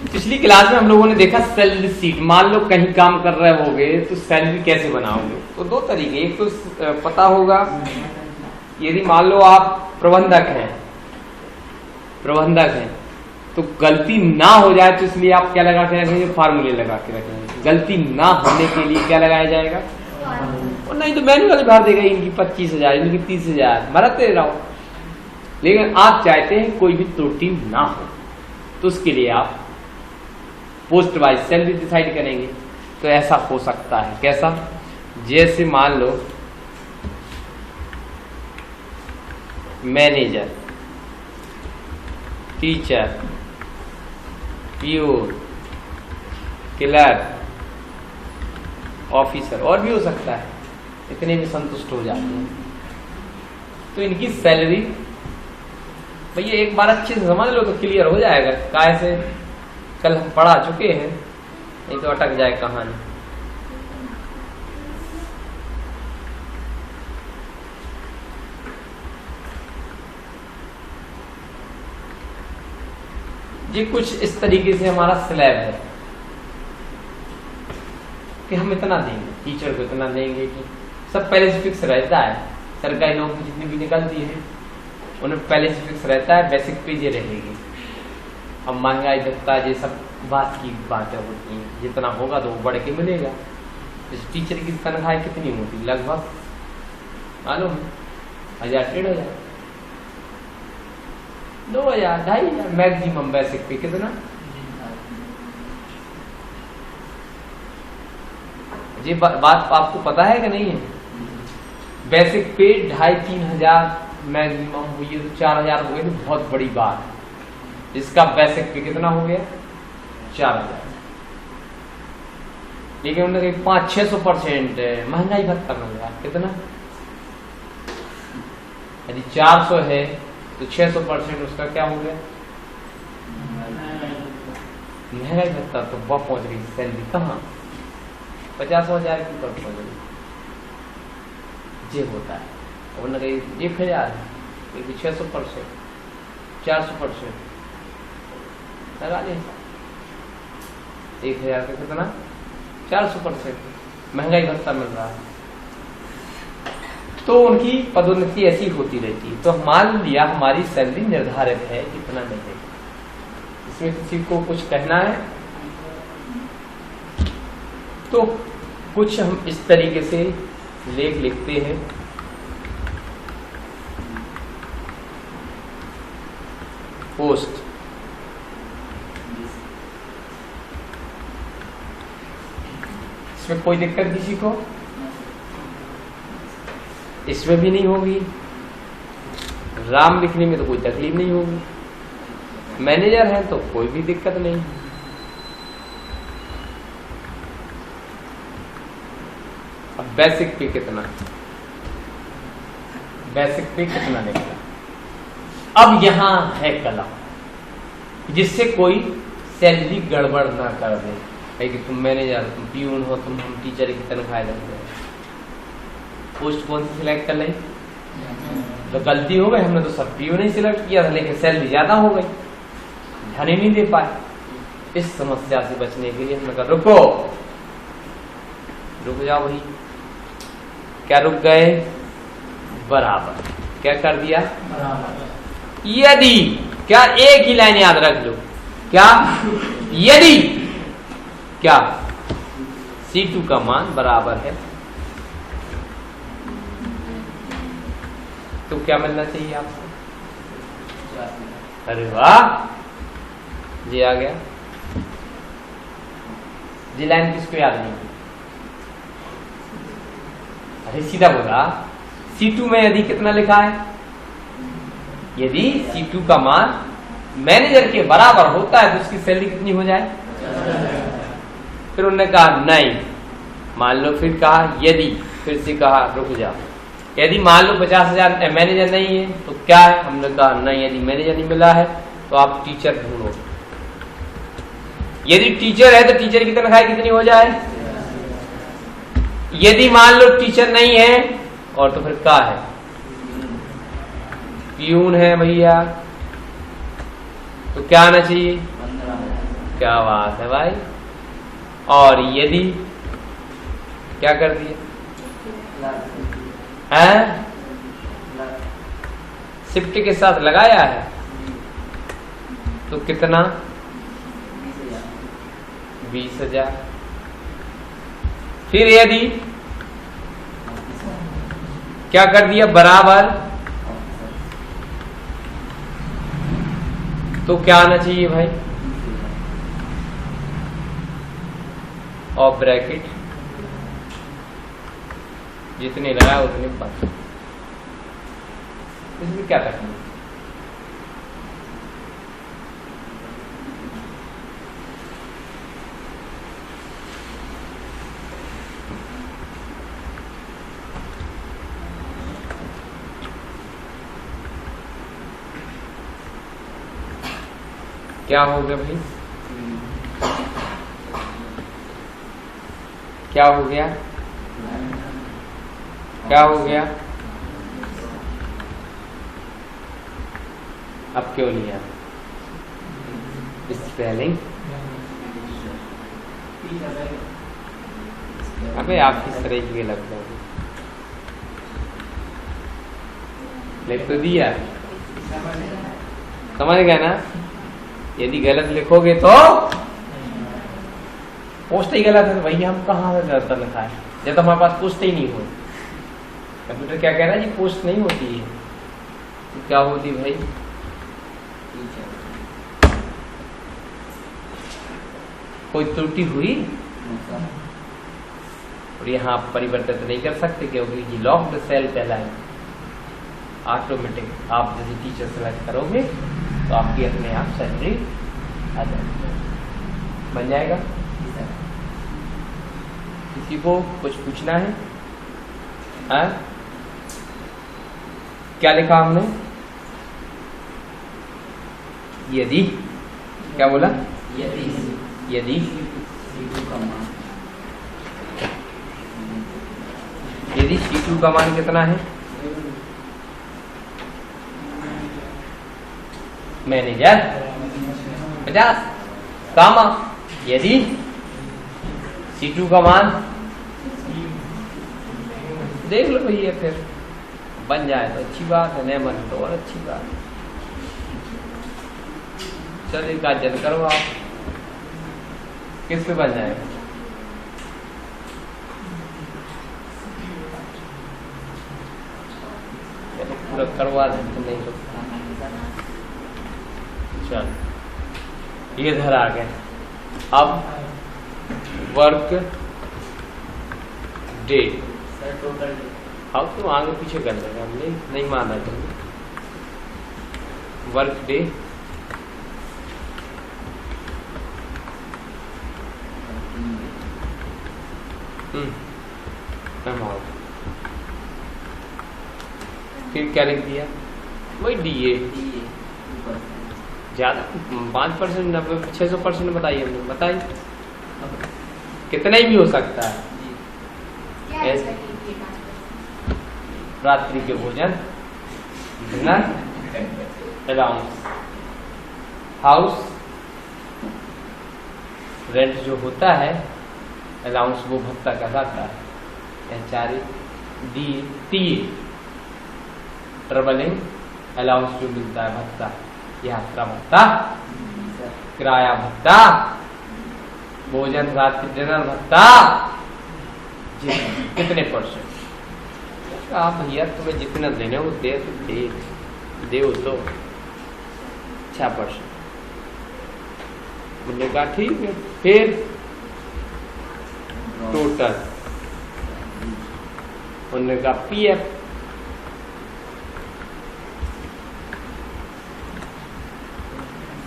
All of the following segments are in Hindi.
पिछली क्लास में हम लोगों ने देखा सैलरी शीट। मान लो कहीं काम कर रहे होगे तो सैलरी कैसे बनाओगे? तो दो तरीके, एक तो पता होगा, यदि मान लो आप प्रबंधक हैं तो गलती ना हो जाए तो इसलिए आप क्या लगा के रखेंगे? फार्मूले लगा के रखेंगे। गलती ना होने के लिए क्या लगाया जाएगा? और नहीं तो मैनुअल भर देगा, इनकी 25,000, इनकी 30,000 भरते रहो। लेकिन आप चाहते हैं कोई भी त्रुटि ना हो, तो उसके लिए आप पोस्ट वाइज सैलरी डिसाइड करेंगे। तो ऐसा हो सकता है, कैसा? जैसे मान लो manager, teacher, PO, clerk, officer, और भी हो सकता है, इतने भी संतुष्ट हो जाते हैं। तो इनकी सैलरी भैया एक बार अच्छे से समझ लो तो क्लियर हो जाएगा। कैसे? कल हम पढ़ा चुके हैं, नहीं तो अटक जाए कहानी। ये कुछ इस तरीके से हमारा स्लैब है कि हम इतना देंगे, टीचर को इतना देंगे, कि सब पहले से फिक्स रहता है। सरकारी नौकरी जितनी भी निकलती है उन्हें पहले से फिक्स रहता है, बेसिक पे ये रहेगी। अब महंगाई भत्ता ये सब बात की बातें होती हैं, जितना होगा तो वो बढ़ के मिलेगा। इस टीचर की तनख्वाह कितनी होती? लगभग मालूम 1,000, 1,500, 2,000, 2,500 मैक्सिमम। बेसिक पे कितना? ये बात आपको पता है कि नहीं है? बेसिक पे 2,500-3,000 मैक्सिमम हुई है, तो 4,000 हो गए तो बहुत बड़ी बात है। इसका बेसिक पे कितना हो गया? 4,000। लेकिन उन्होंने 500-600% महंगाई भत्ता मिल रहा। कितना? यदि 400 है तो 600% उसका क्या हो गया? महंगाई भत्ता। तो वह पहुंच गई सैलरी कहाँ? 50,000 की पर पहुंच गई। ये होता है। उन्होंने 1,000, लेकिन 600%, 400% लगा ले। 1,000 का कितना? 400% महंगाई भत्ता मिल रहा है। तो उनकी पदोन्नति ऐसी होती रहती है। तो मान लिया हमारी सैलरी निर्धारित है, इतना नहीं। इसमें किसी को कुछ कहना है तो कुछ हम इस तरीके से लेख लिखते हैं। पोस्ट, इसमें कोई दिक्कत किसी को? इसमें भी नहीं होगी। राम लिखने में तो कोई तकलीफ नहीं होगी। मैनेजर है तो कोई भी दिक्कत नहीं। अब बेसिक पे कितना? बेसिक पे कितना निकला? अब यहां है कलम, जिससे कोई सैलरी गड़बड़ ना कर दे कि तुम मैनेजर, तुम पीयून हो, तुम हम टीचर की तनख्वाह देते हैं। पोस्ट कौन सी सिलेक्ट कर ली? तो गलती हो गई, हमने तो सब पीयून ही सिलेक्ट किया था, लेकिन सैलरी ज्यादा हो गई, ध्यान ही नहीं दे पाए। इस समस्या से बचने के लिए हमने कहा रुक जाओ भाई। क्या रुक गए? बराबर। क्या कर दिया? बराबर। यदि, क्या एक ही लाइन याद रख लो, क्या? यदि क्या C2 का मान बराबर है तो क्या मिलना चाहिए आपको? अरे वाह, जी आ गया। जी लाइन किसको याद नहीं? अरे सीधा बोला। C2 में यदि कितना लिखा है? यदि C2 का मान मैनेजर के बराबर होता है तो उसकी सैलरी कितनी हो जाए? फिर उन्होंने कहा नहीं। मान लो फिर कहा यदि, फिर से कहा रुक जाओ। यदि मान लो 50,000 मैनेजर नहीं है तो क्या है? हमने कहा नहीं, यदि मैनेजर नहीं मिला है तो आप टीचर ढूंढो। यदि टीचर है तो टीचर की तनख्वाह कितनी हो जाए? यदि मान लो टीचर नहीं है और तो फिर क्या है? पीयून है भैया, तो क्या आना चाहिए? क्या बात है भाई। और यदि क्या कर दिया है, शिफ्ट के साथ लगाया है तो कितना 20,000। फिर यदि क्या कर दिया बराबर, तो क्या आना चाहिए भाई, और ब्रैकेट जितने लगाया उतने बच। इसमें क्या तकलीफ, क्या हो गया भाई, क्या हो गया, क्या हो गया, अब क्यों लिया स्पेलिंग। अबे आप किस तरह की लगता है, लिख तो दिया, समझ गए ना। यदि गलत लिखोगे तो पोस्ट ही गलत है, तो भैया हम कहाँ से गलत लिखा है, जब तो हमारे पास पोस्ट ही नहीं हो। कंप्यूटर क्या कह रहा है जी, पोस्ट नहीं होती है, तो क्या होती भाई, कोई त्रुटि हुई और यहाँ आप परिवर्तित नहीं कर सकते क्योंकि ये लॉक्ड सेल कहलाए। ऑटोमेटिक आप जैसे टीचर सेलेक्ट करोगे तो आपकी अपने आप सैलरी आ जाएगी, बन जाएगा। किसी को कुछ पूछना है? क्या लिखा हमने, यदि, क्या बोला, यदि यदि C2 का मान कितना है, मैनेजर 50, कामा यदि C2 का मान देख लो भैया, फिर बन जाए तो अच्छी बात है, नहीं बने तो और अच्छी बात है। चलिए गाजन करो आप, किस पे बन जाएगा, चलो पूरा करवा देते, नहीं तो चल ये इधर आ गए। अब वर्क डे, अब तो आगे पीछे कर देगा, हमने नहीं माना चाहिए। वर्क डे अमाउंट, फिर क्या लिख दिया, वही DA ज्यादा 5%, 600% बताइए हमने, बताइए कितना ही भी हो सकता है। रात्रि के भोजन, डिनर अलाउंस, हाउस रेंट जो होता है, अलाउंस वो भत्ता कहलाता है। HRA ट्रेवलिंग अलाउंस जो मिलता है भत्ता, यात्रा भत्ता, किराया भत्ता, भोजन रात्रि डिनर भत्ता, कितने %? आप भैया तुम्हें जितना देने वो दे तो 6%। मैंने कहा ठीक है, फिर टोटल उन्होंने कहा PF,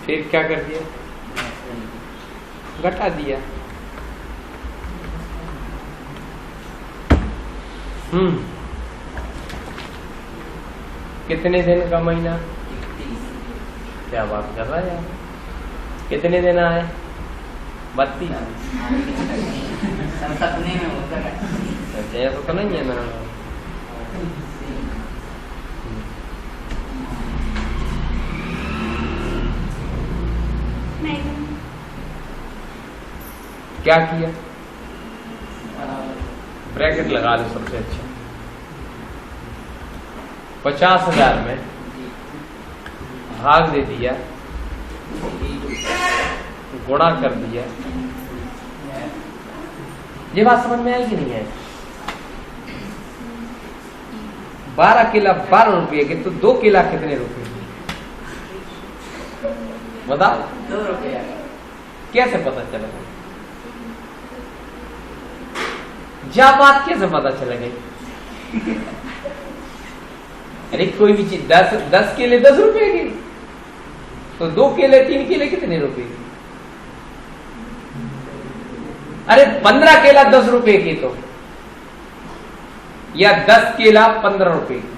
फिर क्या कर दिया, घटा दिया। कितने दिन का महीना, क्या बात कर रहा है यार, कितने दिन आए, 32, सपने में होता है, ऐसा तो नहीं है ना। क्या किया, ब्रैकेट लगा लो सबसे अच्छा, 50,000 में भाग दे दिया, गुणा कर दिया। ये बात समझ में आई कि नहीं है? 12 केला 12 रुपये के, तो 2 केला कितने रुपए? बताओ, 2 रुपया। कैसे पता चलेगा? जा बात कैसे पता चलेगी? अरे कोई भी चीज 10 केले 10 रुपए की, तो 2 केले 3 केले कितने रुपए की? अरे 15 केला 10 रुपए की, तो या 10 केला 15 रुपए की,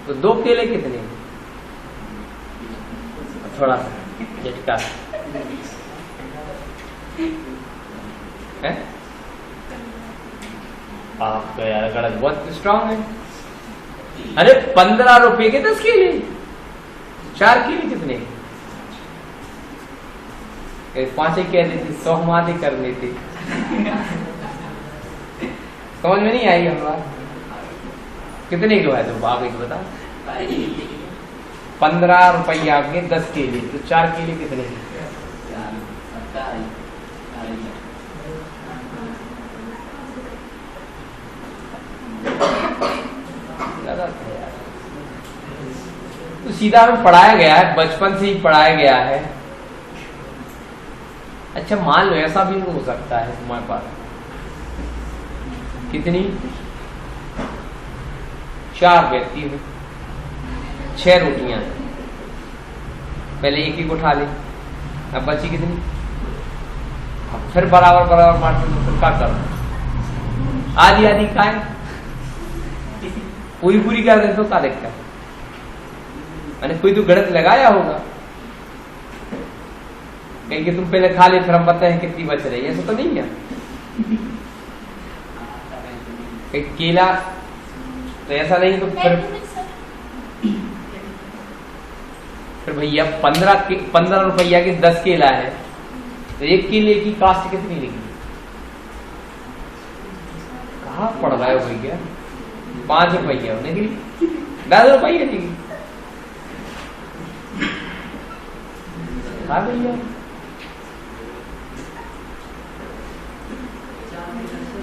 तो 2 केले कितने? थोड़ा सा झटका है। आप तो यार गलत बहुत स्ट्रांग है। अरे 15 रुपए के 10 केले, 4 केले कितने? 5 ही कह देती, 100 हम आधे कर लेते। समझ में नहीं आई हम बात? कितने के हुआ तो बाप एक बता। 15 रुपया के 10 केले, तो 4 केले कितने? तो सीधा हमें पढ़ाया गया है, बचपन से ही पढ़ाया गया है। अच्छा मान लो ऐसा भी हो सकता है तुम्हारे पास कितनी 4 व्यक्ति हो, 6 रोटियां, पहले एक एक उठा ले, अब बची कितनी? अब फिर बराबर बराबर बांट लो, फिर क्या करो? आधी आधी खाए, पूरी पूरी कर दे तो क्या दिक्कत है? मैंने कोई तो गणित लगाया होगा कहीं कि तुम पहले खा ले फिर हम बताएं कितनी बच रही है, ऐसा तो नहीं है। केला तो ऐसा नहीं, तो फिर भैया 15 रुपया के 10 केला है, तो 1 केले की कास्ट कितनी निकली? कहाँ पड़ रहा है भैया? 5 रुपया निकली, 10 रुपया निकली। हाँ भैया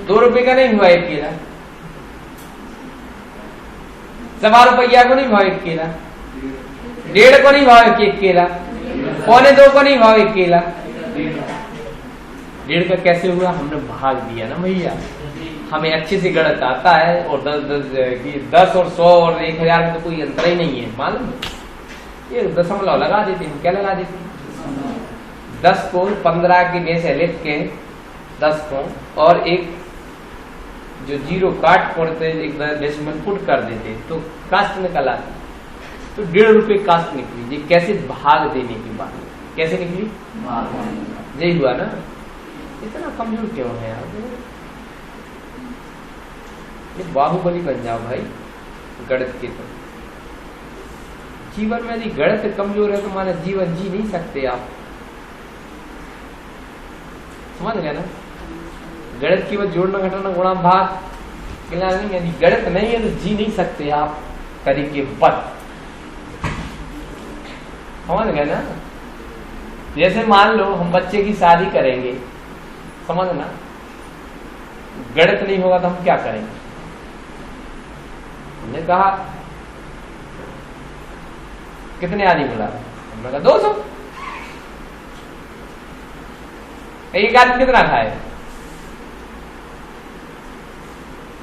2 रुपए का नहीं हुआ 1 केला, 1.25 रुपया को नहीं हुआ 1 केला, 1.5 को नहीं हुआ 1 केला, 1.25 को नहीं हुआ 1 केला। 1.5 का कैसे हुआ? हमने भाग दिया ना भैया। हमें अच्छे से गणित आता है, और 10 और 100 और 1000 में तो कोई अंतर ही नहीं है, मालूम? ये दशमलव लगा देते हैं। क्या लगा देते हैं? 10 को 15 के में से लिख के 10 को, और एक जो 0 काट पड़ते एक डेसिमल पुट कर देते, तो कास्ट निकल आती। तो 1.5 रुपए कास्ट निकली। ये कैसे? भाग देने की बात। कैसे निकली? यही हुआ ना। इतना कमजोर क्यों है आप? ये बाहुबली बन जाओ भाई गणित के। तो जीवन में यदि गणित कमजोर है तो माना जीवन जी नहीं सकते आप। समझ गए ना? गणित केवल जोड़ना घटाना गुणा भाग नहीं। यदि गणित नहीं है तो जी नहीं सकते आप तरीके बद। समझ गए ना? जैसे मान लो हम बच्चे की शादी करेंगे, समझना, गणित नहीं होगा तो हम क्या करेंगे? हमने कहा कितने आदमी बुला? हमने कहा 200। एक आदमी कितना खाए?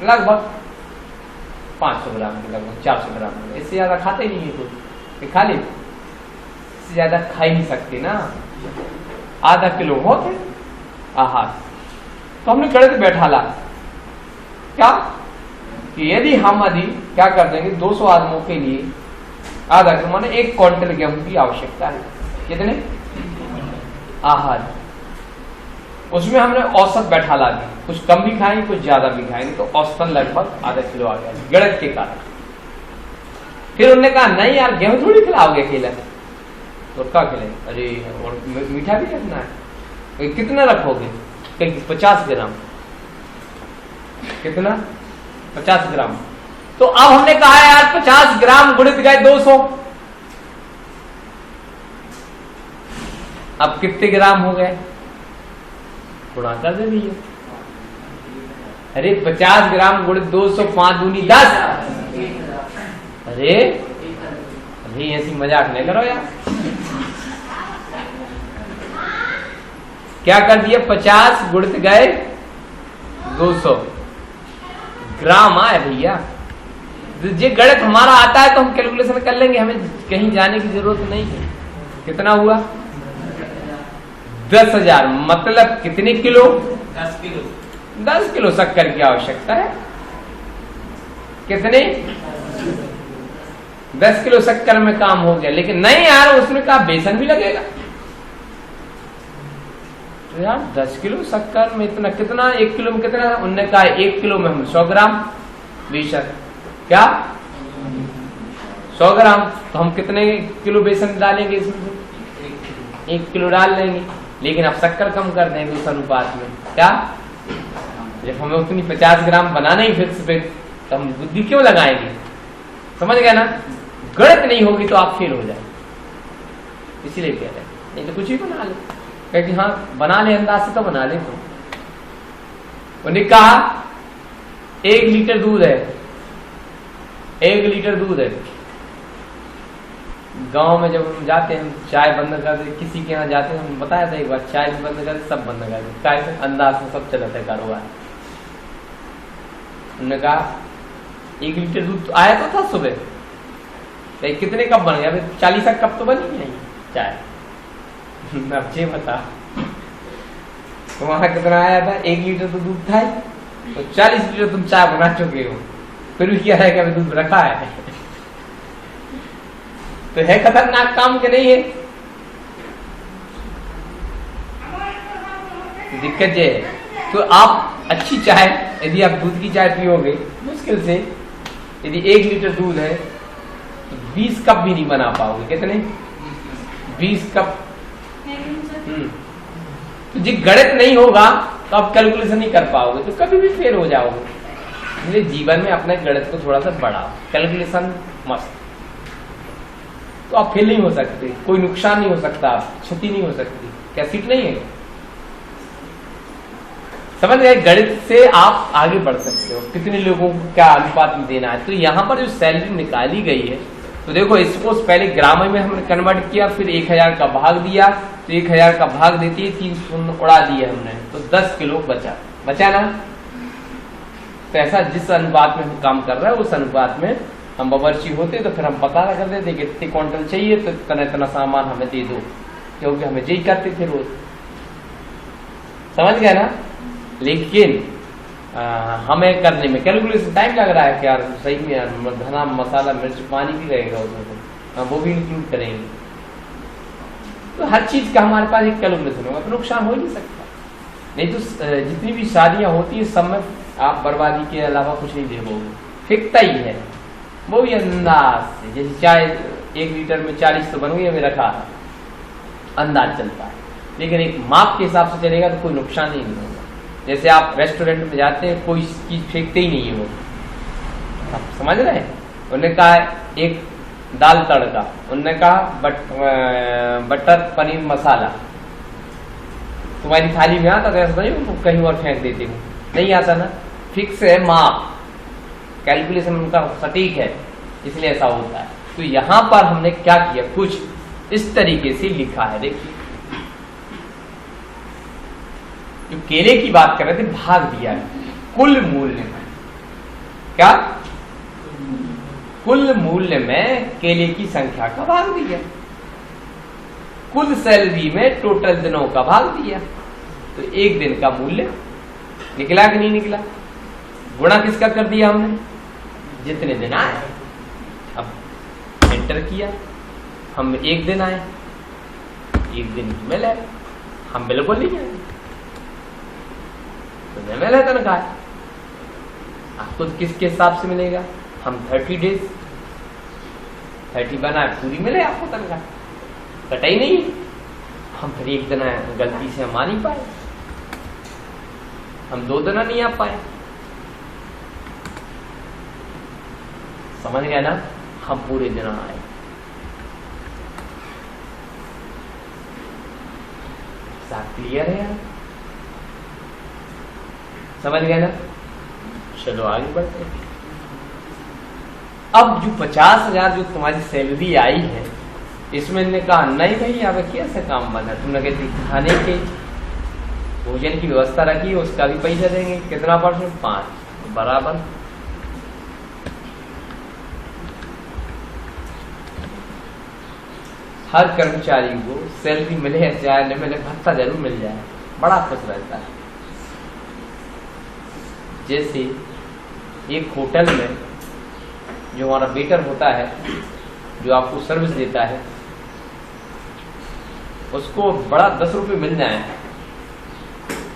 लगभग 500 ग्राम के, लगभग 400 ग्राम के। इससे ज्यादा खाते नहीं है कोई। खा ले, इससे ज्यादा खा ही नहीं सकते ना। आधा किलो होते आहार। तो हमने गणित बैठा ला क्या कि यदि हम क्या कर देंगे 200 आदमियों के लिए आधा किलो माने 1 क्विंटल गेहूं की आवश्यकता है। कितने? आहार। उसमें हमने औसत बैठा ला दी, कुछ कम भी खाएंगे कुछ ज्यादा भी खाएंगे, तो औसतन लगभग आधा किलो आ गया गणित के कारण। फिर उन्होंने कहा नहीं यार गेहूं थोड़ी खिलाओगे अकेला, तो क्या खिलाए? अरे और मीठा भी रखना है। कितना रखोगे? 50 ग्राम। कितना? 50 ग्राम। तो अब हमने कहा यार 50 ग्राम गुणित गए 200, अब कितने ग्राम हो गए? गुणा कर दे दिए। अरे 50 ग्राम गुणित 200, 5 दूनी 10। अरे ऐसी मजाक नहीं करो यार। क्या कर दिया? 50 गुणित गए 200 ग्राम आए भैया। ये गणित हमारा आता है तो हम कैलकुलेशन कर लेंगे, हमें कहीं जाने की जरूरत नहीं है। कितना हुआ? 10,000। मतलब कितने किलो? 10 किलो। 10 किलो शक्कर की आवश्यकता है। कितने? 10 किलो शक्कर में काम हो गया। लेकिन नहीं यार, उसमें कहा बेसन भी लगेगा। तो यार 10 किलो शक्कर में इतना, कितना 1 किलो में कितना? उन्होंने कहा 1 किलो में हम 100 ग्राम बेसन। क्या? 100 ग्राम। तो हम कितने किलो बेसन डालेंगे इसमें? 1 किलो डाल लेंगे। लेकिन अब शक्कर कम कर देंगे उस अनुपात में। क्या? जब हमें उतनी 50 ग्राम बनाना ही फिक्स पे, तो हम बुद्धि क्यों लगाएंगे? समझ गए ना? गणित नहीं होगी तो आप फेल हो जाए, इसीलिए कह रहे हैं। नहीं तो कुछ ही बना ले, कहती हाँ बना ले, अंदाज से तो बना ले। तो उन्होंने कहा 1 लीटर दूध है, 1 लीटर दूध है। गांव में जब हम जाते हैं, चाय बंद कर दे, किसी के यहाँ जाते हैं, हम बताया था एक बार, चाय भी बंद कर दे, सब बंद कर दे, कैसे अंदाज से सब चलता है कारोबार। उन्होंने कहा 1 लीटर दूध आया तो था सुबह, तो कितने कप बन गया? 40 कप तो बनी नहीं चाय। अब ये बता, तो वहां कितना आया था? 1 लीटर तो दूध था, तो 40 लीटर तुम चाय बना चुके हो, फिर भी क्या है कि अभी दूध रखा है। तो है खतरनाक काम के नहीं है? दिक्कत ये है। तो आप अच्छी चाय, यदि आप दूध की चाय पियोगे मुश्किल से, यदि 1 लीटर दूध है तो 20 कप भी नहीं बना पाओगे। कितने? 20 कप। तो जी गणित नहीं होगा तो आप कैलकुलेशन नहीं कर पाओगे, तो कभी भी फेल हो जाओगे। इसलिए जीवन में अपने गणित को थोड़ा सा बढ़ाओ, कैलकुलेशन मस्त, तो आप फेल नहीं हो सकते, कोई नुकसान नहीं हो सकता, क्षति नहीं हो सकती। क्या सीट नहीं है? समझ गए? गणित से आप आगे बढ़ सकते हो, कितने लोगों को क्या अनुपात में देना है। तो यहाँ पर जो सैलरी निकाली गई है, तो देखो इसको पहले ग्राम में हमने कन्वर्ट किया, फिर 1000 का भाग दिया, तो 1000 का भाग देती है 3 शून्य उड़ा दिए हमने, तो 10 किलो बचा ना। तो ऐसा जिस अनुपात में हम काम कर रहे हैं उस अनुपात में हम बावर्ची होते तो फिर हम पता कर देते कि इतने क्विंटल चाहिए तो इतना सामान हमें दे दो, क्योंकि हमें यही करते थे रोज। समझ गए ना? लेकिन हमें करने में कैलकुलेशन टाइम लग रहा है कि यार सही में यार धना मसाला मिर्च पानी भी रहेगा उसमें, तो वो भी इंक्लूड करेंगे। तो हर चीज का हमारे पास एक कैलकुलेशन होगा, तो नुकसान हो ही नहीं सकता। नहीं तो जितनी भी शादियां होती है सब में आप बर्बादी के अलावा कुछ नहीं देखोगे, फिकता ही है। वो भी अंदाज से, जैसे चाय 1 लीटर में 40 तो बन गई हमें रखा, अंदाज चलता है, लेकिन एक माप के हिसाब से चलेगा तो कोई नुकसान नहीं होगा। जैसे आप रेस्टोरेंट में जाते हैं, कोई चीज फेंकते ही नहीं है वो, आप समझ रहे हैं? उन्होंने कहा एक दाल तड़का, उन्होंने कहा बटर पनीर मसाला, तुम्हारी थाली में आता तो ऐसा नहीं कहीं और फेंक देते हो, नहीं आता ना। फिक्स है माप, कैलकुलेशन उनका सटीक है, इसलिए ऐसा होता है। तो यहां पर हमने क्या किया, कुछ इस तरीके से लिखा है। देखिए जो केले की बात कर रहे थे, भाग दिया है कुल मूल्य में। क्या? कुल मूल्य में केले की संख्या का भाग दिया, कुल सैलरी में टोटल दिनों का भाग दिया, तो 1 दिन का मूल्य निकला कि नहीं निकला? गुणा किसका कर दिया हमने? जितने दिन आए। अब एंटर किया, हम 1 दिन आए, 1 दिन की मिल है, हम बिल्कुल नहीं आए तो मिल है तनख्वाह। आपको किसके हिसाब से मिलेगा? हम 30 डेज 30 बनाए पूरी मिले आपको तनख्वाह, कटा ही नहीं। हम फिर 1 दिन गलती से हम आ नहीं पाए, हम 2 दिन नहीं आ पाए। समझ गए ना, हम पूरे दिन आए। क्लियर है यार, समझ गए ना। चलो आगे बढ़ते हैं। अब जो 50,000 जो तुम्हारी सैलरी आई है, इसमें इन्होंने कहा नहीं भाई अब कैसे काम बना, तुमने कहती खाने के भोजन की व्यवस्था रखी, उसका भी पैसा देंगे। कितना %? 5 बराबर। हर कर्मचारी को सैलरी मिले या चाहे न मिले, भत्ता जरूर मिल जाए, बड़ा खुश रहता है। जैसे एक होटल में जो हमारा वेटर होता है, जो आपको सर्विस देता है, उसको बड़ा 10 रुपये मिल जाए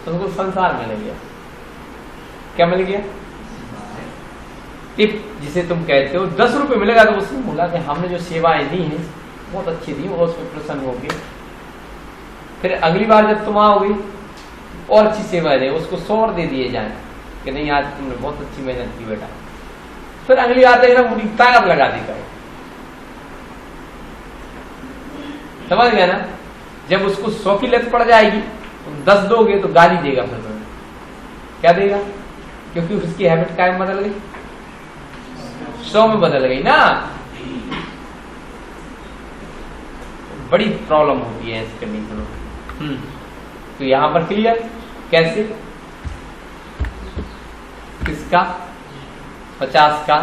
तो उसको संसार मिल गया। क्या मिल गया? टिप जिसे तुम कहते हो, 10 रुपये मिलेगा तो उसने बोला कि हमने जो सेवाएं दी हैं बहुत अच्छी दी, वो उसमें प्रसन्न होगी। फिर अगली बार जब तुम आओगे और अच्छी सेवाएं दे, उसको 100 और दे दिए जाए कि नहीं आज तुमने बहुत अच्छी मेहनत की बेटा। फिर अगली बार देखना पूरी ताकत लगा दी करो। समझ गया ना। जब उसको 100 की लत पड़ जाएगी, तुम 10 दोगे तो गाली देगा। फिर तुम्हें क्या देगा? क्योंकि उसकी हैबिट कायम बदल गई, 100 में बदल गई ना। बड़ी प्रॉब्लम होती है इस कंडीशन में। तो यहां पर क्लियर कैसे? किसका? 50 का।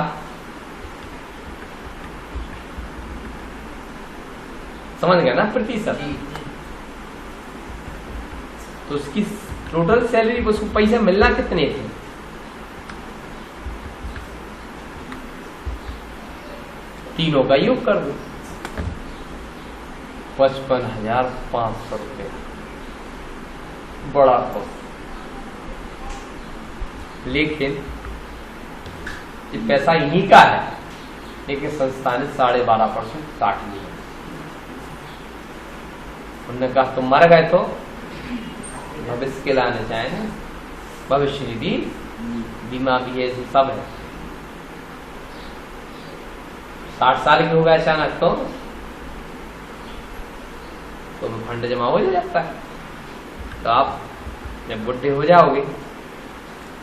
समझ गया ना प्रतिशत। तो उसकी टोटल सैलरी, उसको पैसे मिलना कितने थे? तीनों का योग कर दो, 55,500 रुपये। बड़ा तो, लेकिन ये पैसा इन्हीं का है, लेकिन संस्था ने 12.5% काट लिया। उन्होंने कहा तुम मर गए तो भविष्य के लाने चाहे ना, भविष्य निधि बीमा भी है, सब है। 60 साल के हो गए अचानक तो फंड जमा हो जाता है। तो आप जब बुढ़े हो जाओगे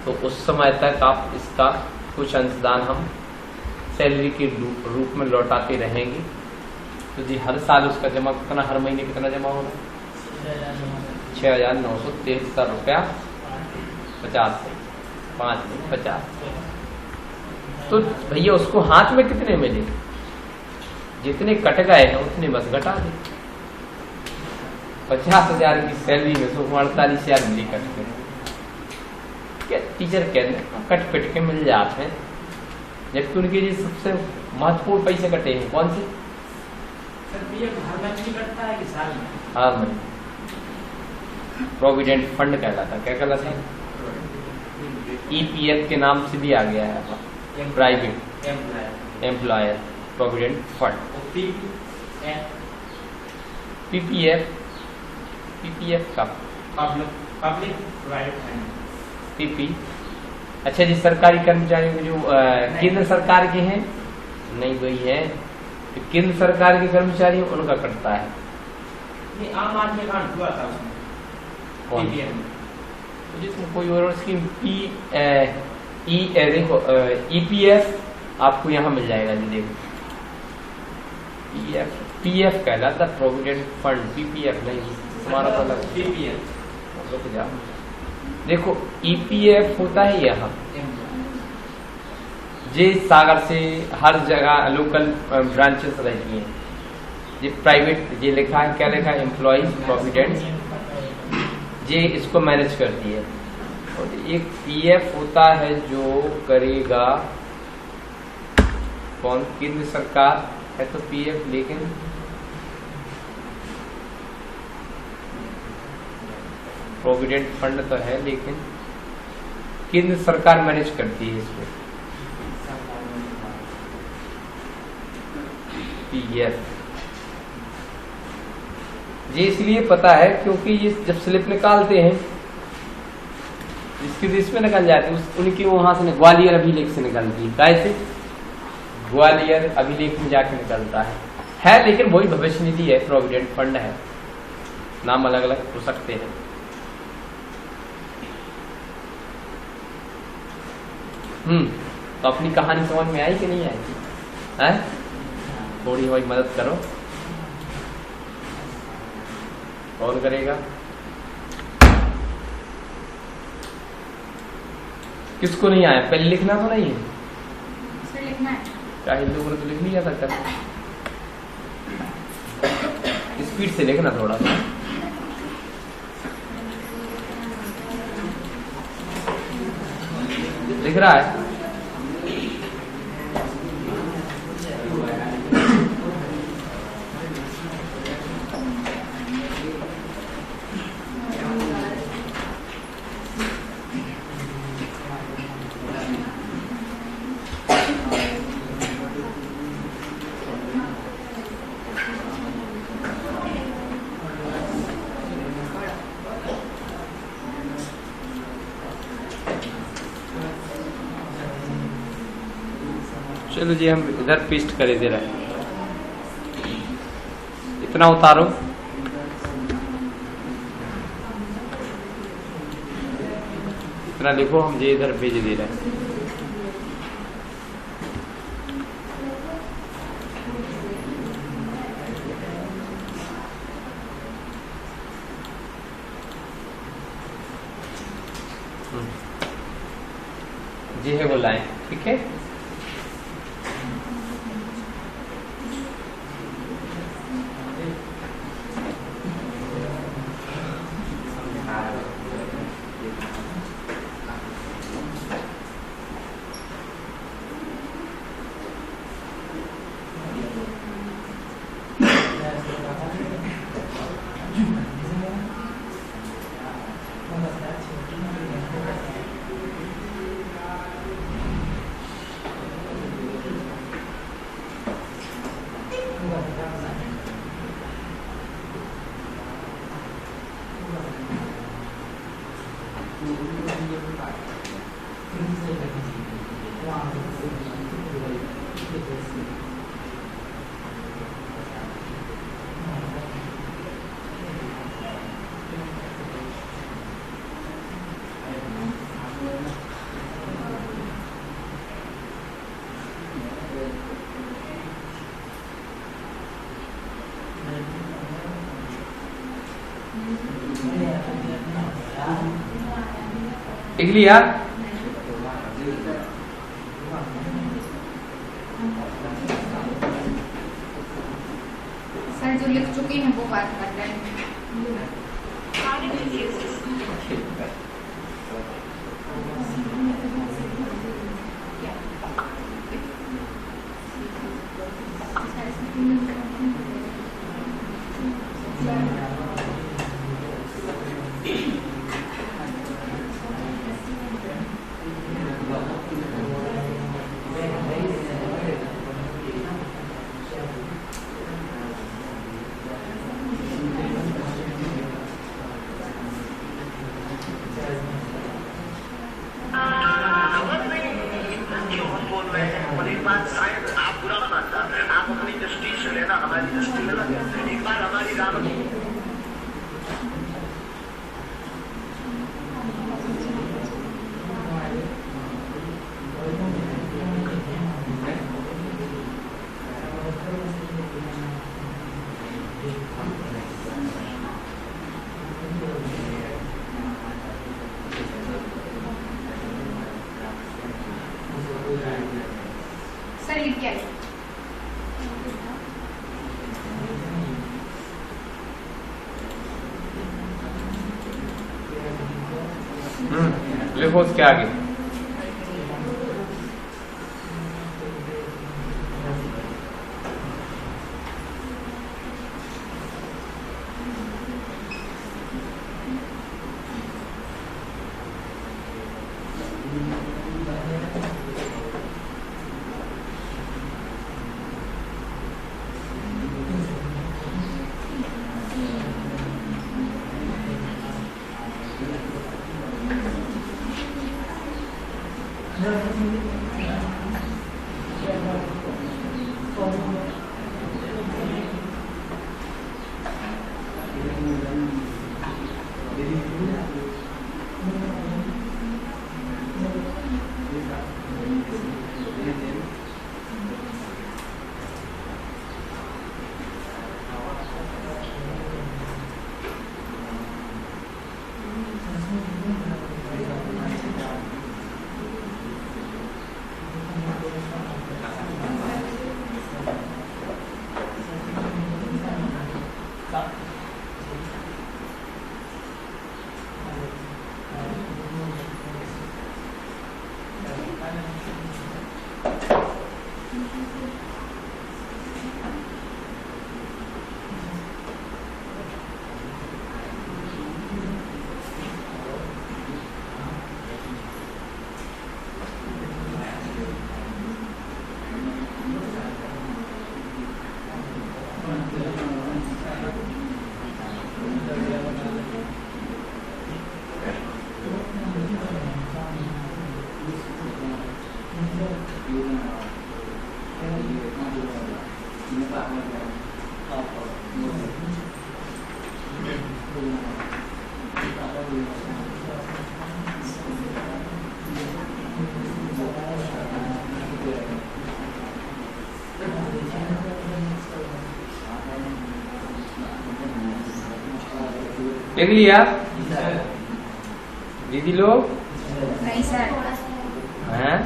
तो उस समय तक आप इसका कुछ अंशदान हम सैलरी के रूप में लौटाते रहेंगे। तो जी हर साल उसका जमा कितना, हर महीने कितना जमा होगा? 6,973 रुपया 50 से 5 में 50। तो भैया उसको हाथ में कितने मिले? जितने कट गए हैं उतने बस घटा दे। 50,000 की सैलरी में 48,000 मिली कट के। क्या टीचर कहते हैं कट पिट के मिल जाते हैं, जबकि उनके लिए सबसे महत्वपूर्ण पैसे कटे हैं कौन से? हर महीने कटता है कि साल में? हर महीने। प्रोविडेंट फंड कहलाता, क्या कहलाता? EPF के नाम से भी आ गया है, private employer provident fund. PPF का पब्लिक प्राइवेट फंड। PP। अच्छा जी, सरकारी कर्मचारियों के जो केंद्र सरकार के हैं, नहीं वही है, तो केंद्र सरकार के कर्मचारी उनका कटता है। ये आम आदमी कार्ड हुआ था उसमें, PPF में। तो जिसमें कोई और स्कीम देखो EPF आपको यहाँ मिल जाएगा जी। देखो PF कहलाता प्रोविडेंट फंड, PPF नहीं, तुम्हारा पता PPF। देखो EPF होता है यहाँ, ये सागर से हर जगह लोकल ब्रांचेस रहती हैं। ये प्राइवेट, ये लिखा है, क्या लिखा है? एम्प्लॉइज प्रोविडेंट, ये इसको मैनेज करती है। और एक PF होता है जो करेगा कौन? केंद्र सरकार है तो PF, लेकिन प्रोविडेंट फंड तो है, लेकिन केंद्र सरकार मैनेज करती है इसको। PF ये इसलिए पता है क्योंकि ये जब स्लिप निकालते हैं स्पीड इसमें निकल जाती है, उनकी वहां से ग्वालियर अभिलेख से निकलती है। कैसे? ग्वालियर अभिलेख में जाके निकलता है लेकिन वही भविष्य निधि है, प्रोविडेंट फंड है, नाम अलग अलग हो सकते हैं। तो अपनी कहानी समझ में आई कि नहीं आई? है? थोड़ी बहुत मदद करो। कौन करेगा? किसको नहीं आया? पहले लिखना तो नहीं है? सर लिखना है। क्या हिंदू को तो लिख लिया था कल? स्पीड से लिखना थोड़ा सा। लिख रहा है? चलो जी, हम इधर पेस्ट करे दे रहे हैं। इतना उतारो। इतना लिखो, हम ये इधर भेज दे रहे हैं। जी है वो लाइन, ठीक है। लिख लिया? सर जो लिख चुके हैं वो बात कर रहे हैं। सर लिख क्या है? लिखो उसके आगे। देख लिया दीदी लोग? नहीं सर। हैं?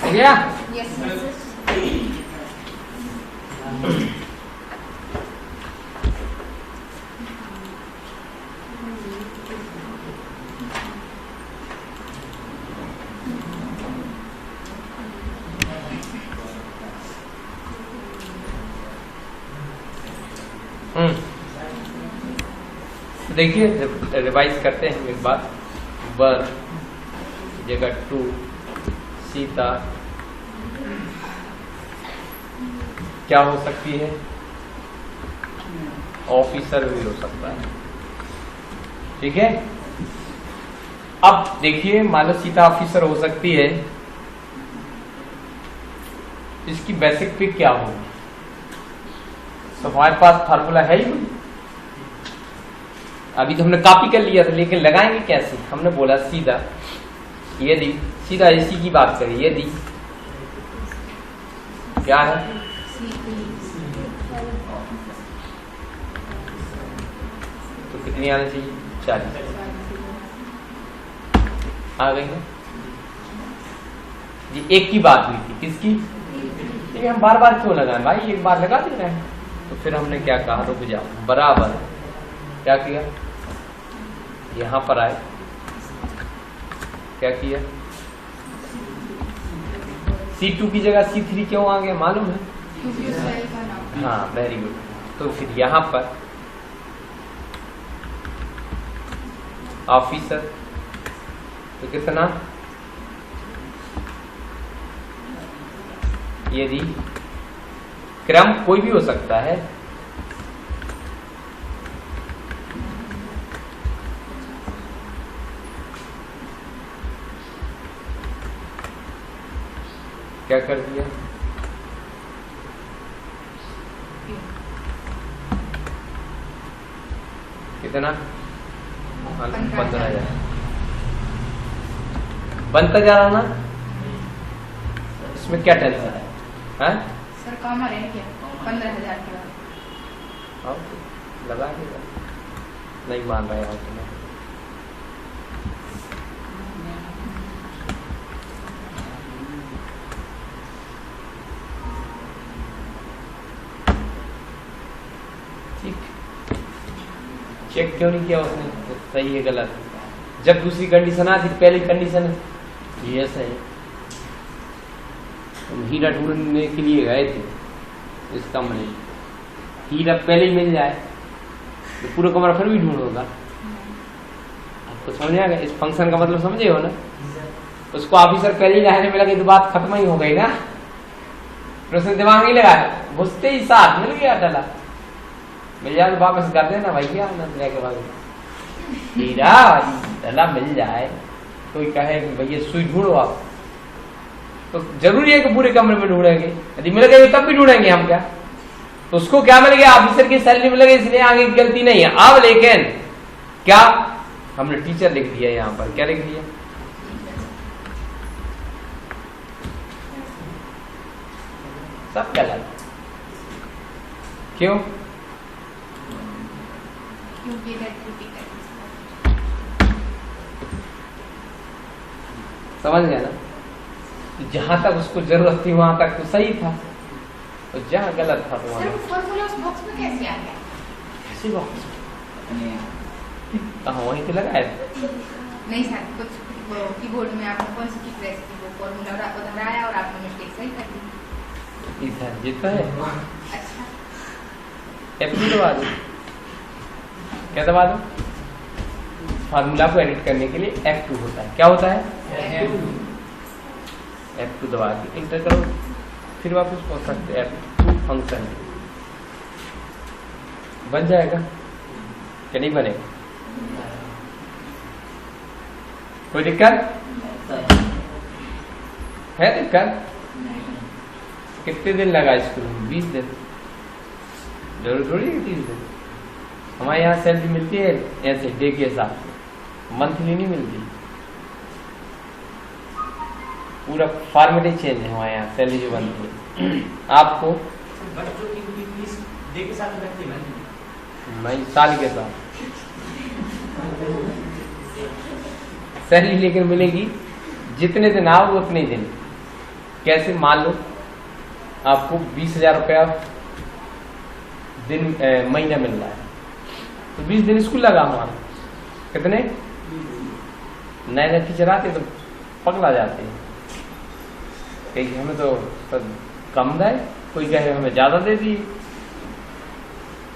गया? Yes yes. देखिए रिवाइज करते हैं एक बार। वर जगह टू, सीता क्या हो सकती है? ऑफिसर भी हो सकता है। ठीक है, अब देखिए मान लो सीता ऑफिसर हो सकती है, इसकी बेसिक पिक क्या होगी? तो हमारे पास फार्मूला है ही नहीं। अभी तो हमने कॉपी कर लिया था, लेकिन लगाएंगे कैसे? हमने बोला सीधा यदि सीधा इसी की बात करें, यदि क्या है तो कितनी आनी चाहिए? 40 आ गई है जी। एक की बात हुई थी, किसकी? ये हम बार बार क्यों लगाएं भाई, एक बार लगा दे रहे हैं। तो फिर हमने क्या कहा, रुक जाओ, बराबर क्या किया, यहां पर आए, क्या किया, C2 की जगह C3 क्यों आ गया मालूम है? हाँ वेरी गुड। तो फिर यहां पर ऑफिसर तो कितना, यदि क्रम कोई भी हो सकता है। क्या कर दिया? कितना? 15,000 बनता जा रहा ना, इसमें क्या टेंशन है? सर कॉमन है क्या 15,000 के बाद? लगा देगा, नहीं मान रहे हो तुम्हें। चेक क्यों नहीं किया उसने? सही है गलत? जब दूसरी कंडीशन आती, पहली कंडीशन ये ऐसा है, तुम हीरा ढूंढने के लिए गए थे इस कमरे, हीरा पहले ही मिल जाए तो पूरा कमरा फिर भी ढूंढोगा। आपको समझ आ गया? इस फंक्शन का मतलब समझे हो ना? उसको ऑफिसर पहले ही लाने में लगे तो बात खत्म ही हो गई ना, फिर उसने दिमाग नहीं लगाया, घुसते ही साथ मिल गया डला, मिल जाए तो वापस कर देना भैया के बाद हीरा डला मिल जाए। कोई कहे कि भैया सुई ढूंढो आप, तो जरूरी है कि पूरे कमरे में ढूंढेंगे? यदि मिल गए तब भी ढूंढेंगे हम क्या? तो उसको क्या मिल गया? ऑफिसर की सैलरी मिल गई, इसलिए आगे की गलती नहीं है। अब लेकिन क्या हमने टीचर लिख दिया यहाँ पर, क्या लिख दिया? सब गलत। क्यों? क्योंकि इलेक्ट्रिसिटी का समझ गया ना? जहां तक उसको जरूरत थी वहां तक तो सही था, तो जहां गलत था तो सर वहां वो फॉर्मूला उस बॉक्स में कैसे आ गया? कैसी बात? कहाँ वहीं पे लगाया था? नहीं सर, कुछ कीबोर्ड में आपने कौन सी की प्रेस की, वो फॉर्मूला उधर आया और आपने मिस्टेक सही कर दी। इधर ये तो है, अच्छा F2 दबा दो। क्या दबा दो? फार्मूला को एडिट करने के लिए F2 होता है। क्या होता है? F2 दबा के इंटर करो, फिर वापस पहुंच सकते हैं F2 फंक्शन बन जाएगा क्या? नहीं बनेगा? कोई दिक्कत है? दिक्कत कितने दिन लगा स्कूल में? 20 दिन। जरूर थोड़ी है 30 दिन। हमारे यहाँ सैलरी मिलती है ऐसे डे के हिसाब से, मंथली नहीं मिलती। पूरा फॉर्मेट ही चेंज है हमारे यहाँ सैलरी जो बनती है। आपको बच्चों की फीस डे के साथ लगती है नहीं, साल के साथ सैलरी लेकर मिलेगी। जितने दिन आओ उतने दिन। कैसे? मान लो आपको 20,000 रुपया दिन महीना मिल रहा है, तो 20 दिन स्कूल लगा हमारा। कितने? नए टीचर आते तो पगला जाते हैं, कहीं हमें तो कम दे, कोई कहे हमें ज्यादा दे दी।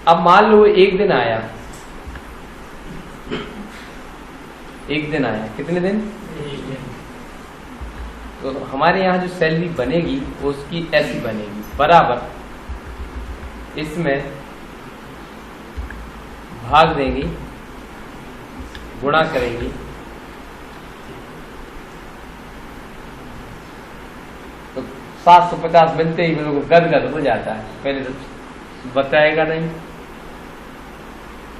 अब मान लो एक दिन आया, एक दिन आया, कितने दिन? तो हमारे यहाँ जो सैलरी बनेगी वो उसकी ऐसी बनेगी, बराबर इसमें भाग देंगी, गुणा करेंगी, तो 750 मिलते ही मेरे को गदगद हो जाता है। पहले तो बताएगा नहीं,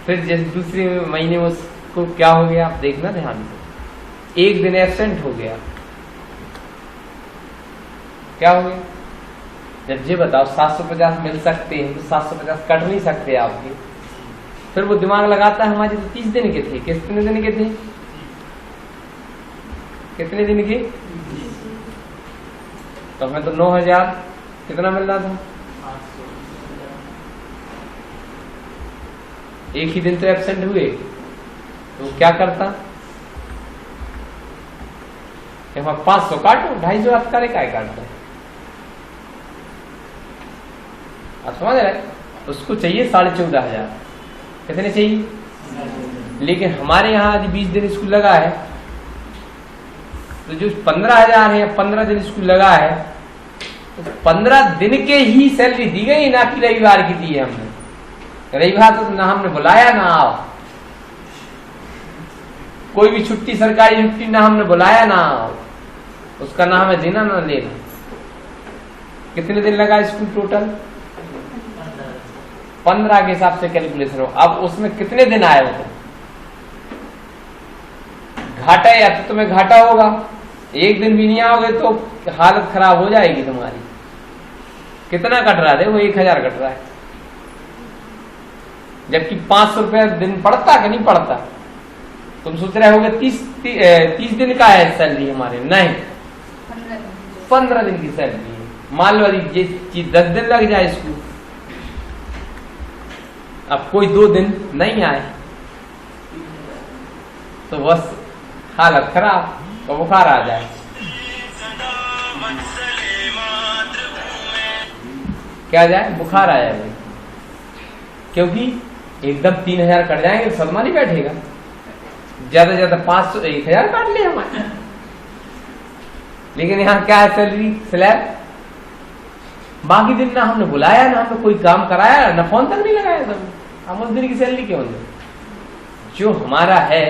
फिर जैसे दूसरे महीने में उसको क्या हो गया, आप देखना ध्यान से, एक दिन एब्सेंट हो गया। क्या हो गया? जब ये बताओ 750 मिल सकते हैं तो 750 कट नहीं सकते आपके। फिर वो दिमाग लगाता है हमारे तो 30 दिन के थे। कितने दिन के थे? कितने दिन के? तो हमें तो 9,000 कितना मिल रहा था? एक ही दिन तो एब्सेंट हुए, तो क्या करता? 500 काटो, 250 हाथ करे क्या काटता है? आप समझ रहे? उसको चाहिए 14,500। कितने चाहिए? लेकिन हमारे यहाँ यदि 20 दिन स्कूल लगा है तो जो 15,000 है, 15 दिन स्कूल लगा है, तो 15 दिन के ही सैलरी दी गई, ना कि रविवार की दी है हमने। रविवार तो ना हमने बुलाया ना आओ, कोई भी छुट्टी सरकारी छुट्टी ना हमने बुलाया ना आओ, उसका ना हमें देना ना लेना। कितने दिन लगा स्कूल टोटल? 15 के हिसाब से कैलकुलेशन हो। अब उसमें कितने दिन आए हो? घाटा या तो तुम्हें घाटा होगा, एक दिन भी नहीं आओगे तो हालत खराब हो जाएगी तुम्हारी। कितना कट रहा है? वो 1000 कट रहा है, जबकि 500 रुपया दिन पड़ता कि नहीं पड़ता? तुम सोच रहे होगे 30 दिन का है सैलरी हमारे, नहीं 15 दिन की सैलरी है। मान लो ये चीज 10 दिन लग जाए इसको, अब कोई 2 दिन नहीं आए तो बस हालत खराब, तो बुखार आ जाए। क्या जाए? बुखार आ जाए, क्योंकि एकदम 3000 कट जाएंगे, सलमान ही बैठेगा। ज्यादा ज्यादा 500 1000 काट ले हमारे। लेकिन यहाँ क्या है? Salary slab. बाकी दिन ना हमने बुलाया, ना हमने कोई काम कराया, ना फोन तक नहीं लगाया। हम उस दिन की सैलरी क्यों दे? जो हमारा है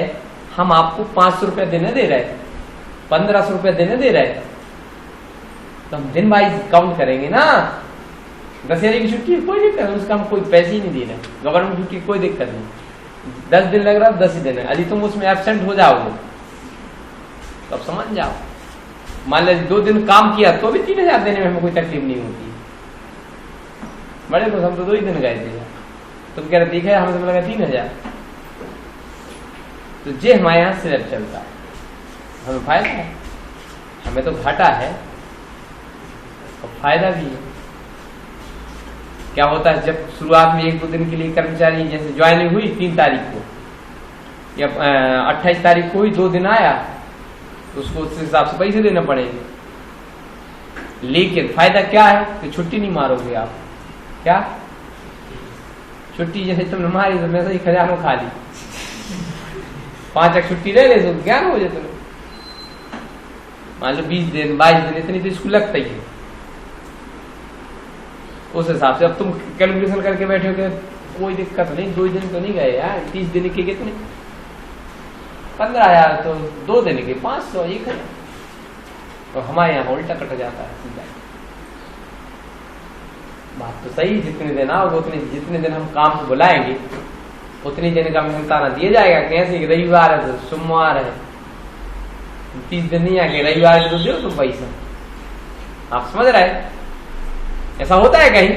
हम आपको 500 रुपया देने दे रहे, 1500 रुपया देने दे रहे, तो हम दिन वाइज काउंट करेंगे ना। 10 की छुट्टी कोई दिक्कत नहीं, उसका हम कोई पैसे ही नहीं दे रहे। गवर्नमेंट छुट्टी कोई दिक्कत नहीं, 10 दिन लग रहा है 10 ही दिन है। यदि तुम उसमें एब्सेंट हो जाओगे तो अब समझ जाओ। मान लीजिए 2 दिन काम किया तो भी 3000 देने में हमें कोई तकलीफ नहीं होती। बड़े खुश, हम तो 2 ही दिन गए थे। तुम कह रहे ठीक है, हमें तो लगा 3000। तो जे हमारे यहाँ स्लैब चलता है, हमें फायदा है, हमें तो घाटा है और फायदा भी है। क्या होता है, जब शुरुआत में 1-2 दिन के लिए कर्मचारी जैसे ज्वाइनिंग हुई 3 तारीख को या 28 तारीख को हुई, 2 दिन आया तो उसको उस हिसाब से पैसे देना पड़ेंगे। लेकिन फायदा क्या है कि छुट्टी नहीं मारोगे आप। क्या छुट्टी जैसे तुमने मारी तो मैं सही खजानो खा ली, 5 एक छुट्टी ले ले तो ज्ञान हो जाए तुम्हें। मान लो 20 दिन 22 दिन इतनी तो इसको लगता ही है। उस हिसाब से अब तुम कैलकुलेशन करके बैठे हो कि कोई दिक्कत नहीं, 2 दिन तो नहीं गए यार, 30 दिन के कितने 15,000 तो 2 दिन के 500 1000। तो हमारे यहाँ उल्टा कट जाता है सीधा। बात तो सही, जितने दिन आओगे उतने जितने दिन हम काम पे बुलाएंगे उतनी दिन का मेहनताना दिया जाएगा। कैसे रविवार है तो सोमवार है, 30 दिन नहीं आके रविवार को दो तो पैसा। आप समझ रहे हैं? ऐसा होता है कहीं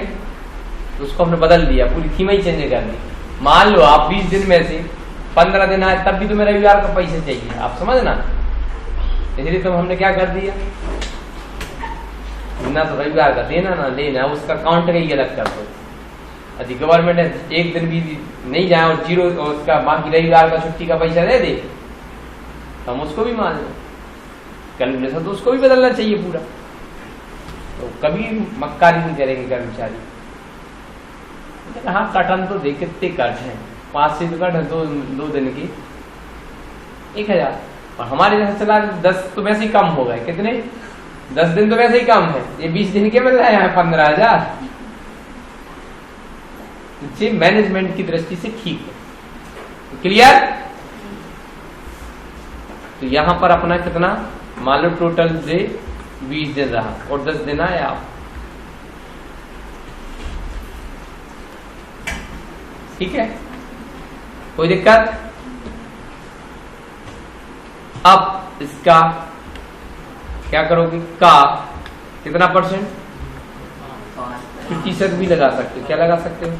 तो उसको हमने बदल दिया, पूरी थीम ही चेंज कर दी। मान लो आप 20 दिन में से 15 दिन आए तब भी तुम्हें रविवार का पैसे चाहिए, आप समझना। इसलिए तो हमने क्या कर दिया, ना तो रविवार का देना ना लेना, उसका काउंट का ही अलग कर दो। यदि गवर्नमेंट ने 1 दिन भी नहीं जाए और 0 उसका बाकी रविवार का छुट्टी का पैसा दे दे तो हम उसको भी मान लें। कैलकुलेशन तो उसको भी बदलना चाहिए पूरा। तो कभी मक्कारी नहीं करेंगे कर्मचारी। हाँ कटन तो देख कितने कट है, 5 से कट है 2 दिन की 1000। और हमारे जैसे चला 10 तो वैसे ही कम हो गए। कितने 10 दिन तो वैसे ही कम है, ये 20 दिन के मिल रहे हैं 15,000। ये मैनेजमेंट की दृष्टि से ठीक है। तो क्लियर? तो यहां पर अपना कितना मान लो टोटल डे 20 दिन रहा और 10 दिन आया आप, ठीक है, कोई दिक्कत? अब इसका क्या करोगे, का कितना %? 50% भी लगा सकते हो। क्या लगा सकते हो?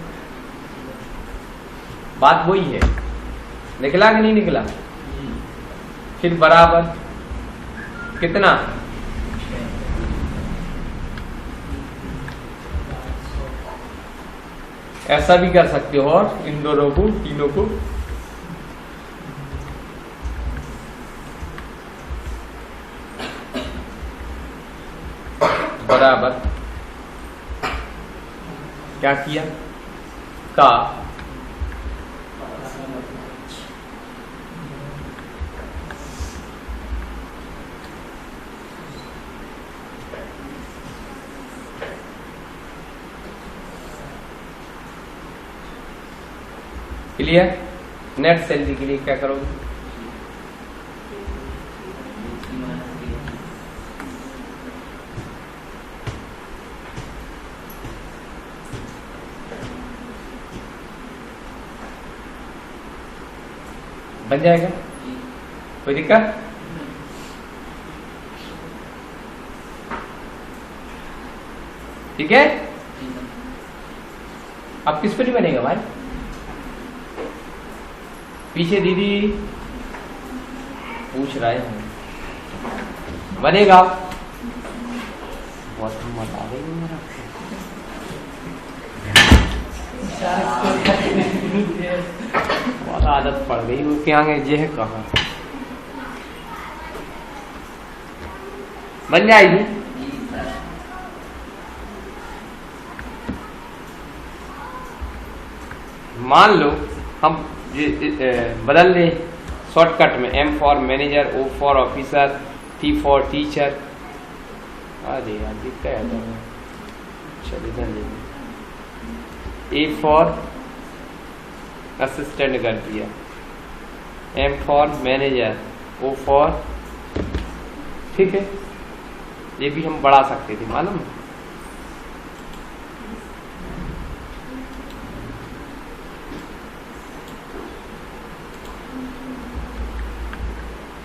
बात वही है, निकला कि नहीं निकला? फिर बराबर कितना? ऐसा भी कर सकते हो और इन दोनों को तीनों को बराबर क्या किया, का क्लियर? नेट सैलरी के लिए क्या करोगे? बन जाएगा? कोई दिक्कत? ठीक है? अब किस पे नहीं बनेगा भाई? पीछे दीदी पूछ रहे हैं बनेगा? बहुत हिम्मत आ गई मेरा। बहुत आदत पड़ गई वो क्या ये है कहाँ बन जाएगी? मान लो हम बदल लें शॉर्टकट में, M for manager, O for officer, T for teacher. अरे यार दिखता है चल इधर ले, A फॉर असिस्टेंट कर दिया, M for manager, O for, ठीक है। ये भी हम बढ़ा सकते थे मालूम है?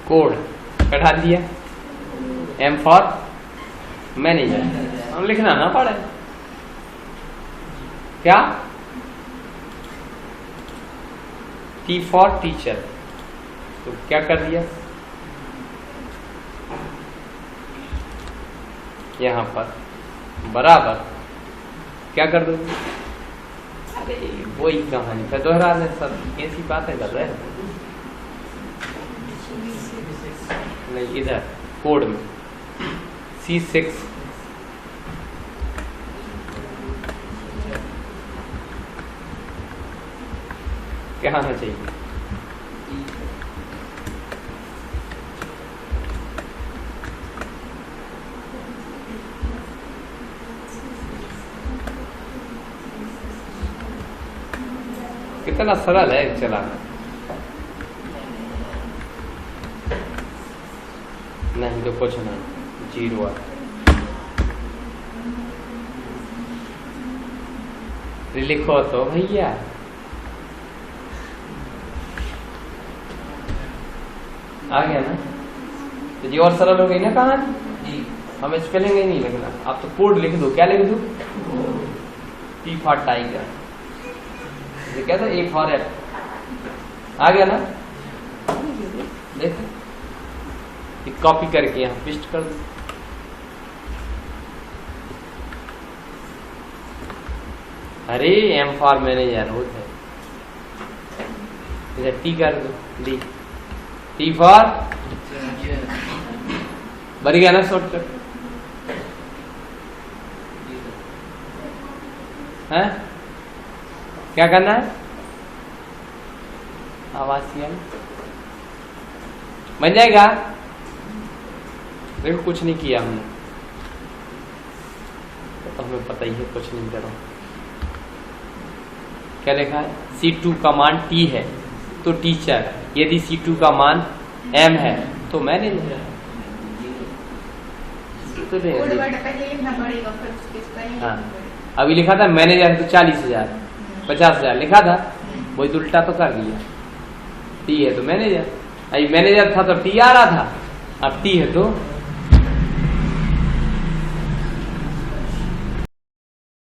कोड कटा दिया, M फॉर मैनेजर, हम लिखना ना पड़े क्या, T फॉर टीचर, तो क्या कर दिया यहां पर बराबर क्या कर दो? अरे वही कहानी का दोहराने, सब कैसी बातें कर रहे हैं? नहीं इधर कोड में C6 क्या आना चाहिए? कितना सरल है चलाना। नहीं तो कुछ नहीं, जीरो है। लिखो तो भैया, आ गया ना? तो जी और सरल हो गई ना कहानी? हमें स्पेलिंग ही नहीं लिखना, आप तो कोड लिख दो। क्या लिख दो? T फॉर टाइगर, ये क्या था? A for Apple. आ गया ना? देखो कॉपी करके यहाँ पेस्ट कर दो। अरे M फॉर मैनेजर होता है, इधर T कर दो, D, T फॉर बन गया ना शॉर्टकट? है क्या करना है? आवासीय बन जाएगा? देखो कुछ नहीं किया हमने, तो हमें पता ही है कुछ नहीं करो। क्या लिखा है? C2 का मान T है तो टीचर, यदि C2 का मान M है तो मैनेजर। तो हाँ अभी लिखा था मैनेजर तो 40,000 50,000 लिखा था, वही तो उल्टा तो कर दिया। T है तो मैनेजर, अभी मैनेजर था तो T आ रहा था, अब T है तो